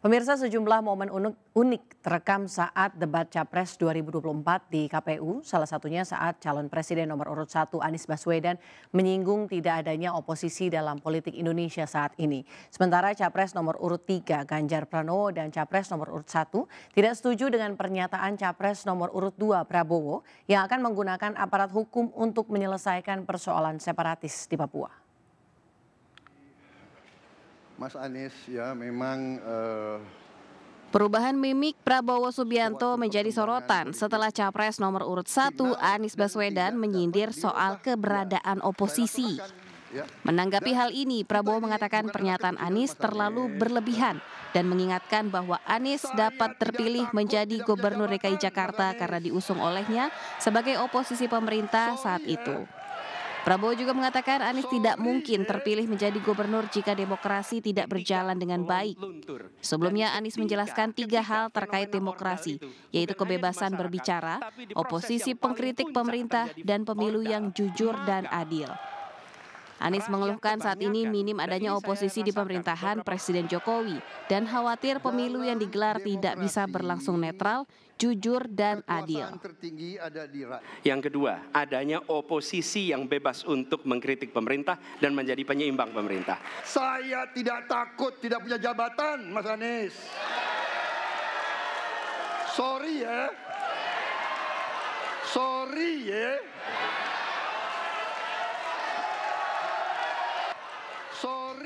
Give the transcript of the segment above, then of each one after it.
Pemirsa, sejumlah momen unik terekam saat debat Capres 2024 di KPU, salah satunya saat calon presiden nomor urut 1 Anies Baswedan menyinggung tidak adanya oposisi dalam politik Indonesia saat ini. Sementara Capres nomor urut 3 Ganjar Pranowo dan Capres nomor urut 1 tidak setuju dengan pernyataan Capres nomor urut 2 Prabowo yang akan menggunakan aparat hukum untuk menyelesaikan persoalan separatis di Papua. Mas Anies ya memang Perubahan mimik Prabowo Subianto menjadi sorotan setelah Capres nomor urut 1 Anies Baswedan menyindir soal keberadaan oposisi. Menanggapi hal ini, Prabowo mengatakan pernyataan Anies terlalu berlebihan dan mengingatkan bahwa Anies dapat terpilih menjadi Gubernur DKI Jakarta karena diusung olehnya sebagai oposisi pemerintah saat itu. Prabowo juga mengatakan Anies tidak mungkin terpilih menjadi gubernur jika demokrasi tidak berjalan dengan baik. Sebelumnya Anies menjelaskan 3 hal terkait demokrasi, yaitu kebebasan berbicara, oposisi pengkritik pemerintah, dan pemilu yang jujur dan adil. Anies mengeluhkan saat ini minim adanya oposisi di pemerintahan Presiden Jokowi dan khawatir pemilu yang digelar tidak bisa berlangsung netral, jujur, dan adil. Yang kedua, adanya oposisi yang bebas untuk mengkritik pemerintah dan menjadi penyeimbang pemerintah. saya tidak takut tidak punya jabatan, Mas Anies. Sorry ya.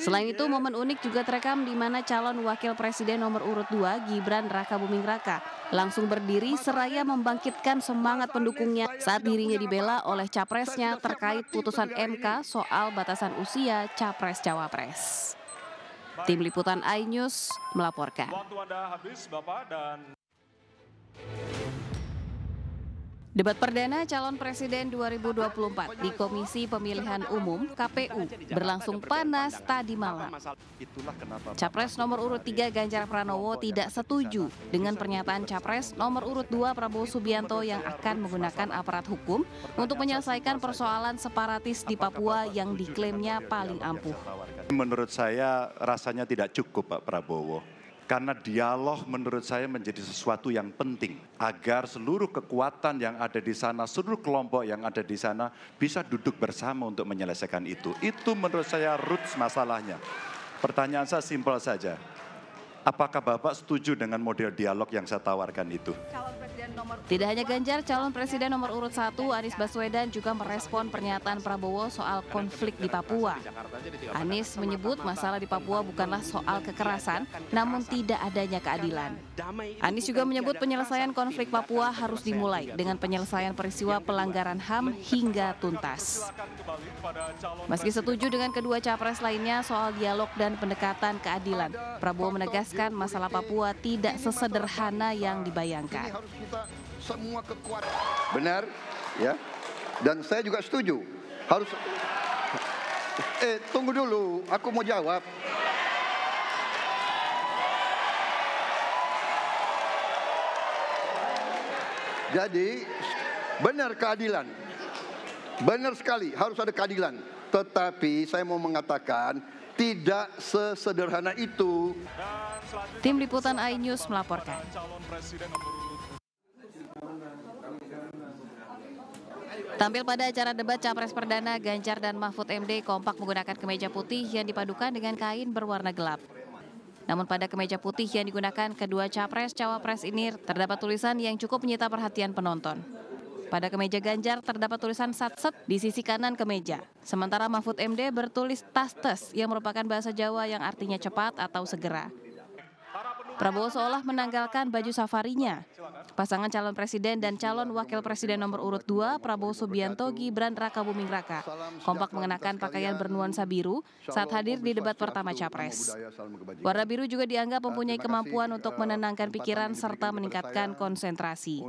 Selain itu, momen unik juga terekam di mana calon wakil presiden nomor urut 2 Gibran Rakabuming Raka langsung berdiri seraya membangkitkan semangat pendukungnya saat dirinya dibela oleh capresnya terkait putusan MK soal batasan usia capres-cawapres. Tim Liputan iNews melaporkan. Debat perdana calon presiden 2024 di Komisi Pemilihan Umum (KPU) berlangsung panas tadi malam. Capres nomor urut 3 Ganjar Pranowo tidak setuju dengan pernyataan Capres nomor urut 2 Prabowo Subianto yang akan menggunakan aparat hukum untuk menyelesaikan persoalan separatis di Papua yang diklaimnya paling ampuh. Menurut saya rasanya tidak cukup Pak Prabowo. Karena dialog menurut saya menjadi sesuatu yang penting agar seluruh kekuatan yang ada di sana, seluruh kelompok yang ada di sana bisa duduk bersama untuk menyelesaikan itu. Itu menurut saya roots masalahnya. Pertanyaan saya simpel saja. Apakah Bapak setuju dengan model dialog yang saya tawarkan itu? Tidak hanya Ganjar, calon presiden nomor urut 1 Anies Baswedan juga merespon pernyataan Prabowo soal konflik di Papua. Anies menyebut masalah di Papua bukanlah soal kekerasan, namun tidak adanya keadilan. Anies juga menyebut penyelesaian konflik Papua harus dimulai dengan penyelesaian peristiwa pelanggaran HAM hingga tuntas. Meski setuju dengan kedua capres lainnya soal dialog dan pendekatan keadilan, Prabowo menegaskan masalah Papua tidak sesederhana yang dibayangkan. Semua kekuatan benar ya, dan saya juga setuju harus tunggu dulu, aku mau jawab. Jadi benar keadilan, benar sekali harus ada keadilan, tetapi saya mau mengatakan tidak sesederhana itu. Tim Liputan iNews melaporkan. Tampil pada acara debat Capres Perdana, Ganjar dan Mahfud MD kompak menggunakan kemeja putih yang dipadukan dengan kain berwarna gelap. Namun pada kemeja putih yang digunakan kedua capres-cawapres ini terdapat tulisan yang cukup menyita perhatian penonton. Pada kemeja Ganjar terdapat tulisan satset di sisi kanan kemeja. Sementara Mahfud MD bertulis tastes yang merupakan bahasa Jawa yang artinya cepat atau segera. Prabowo seolah menanggalkan baju safarinya. Pasangan calon presiden dan calon wakil presiden nomor urut 2 Prabowo Subianto Gibran Rakabuming Raka kompak mengenakan pakaian bernuansa biru saat hadir di debat pertama Capres. Warna biru juga dianggap mempunyai kemampuan untuk menenangkan pikiran serta meningkatkan konsentrasi.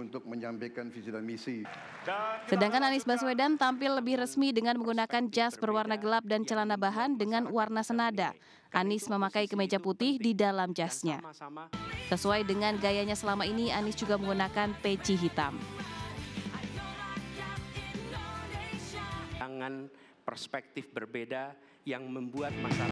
Sedangkan Anies Baswedan tampil lebih resmi dengan menggunakan jas berwarna gelap dan celana bahan dengan warna senada. Anies memakai kemeja putih di dalam jasnya. Sesuai dengan gayanya selama ini, Anies juga menggunakan peci hitam. Dengan perspektif berbeda yang membuat masyarakat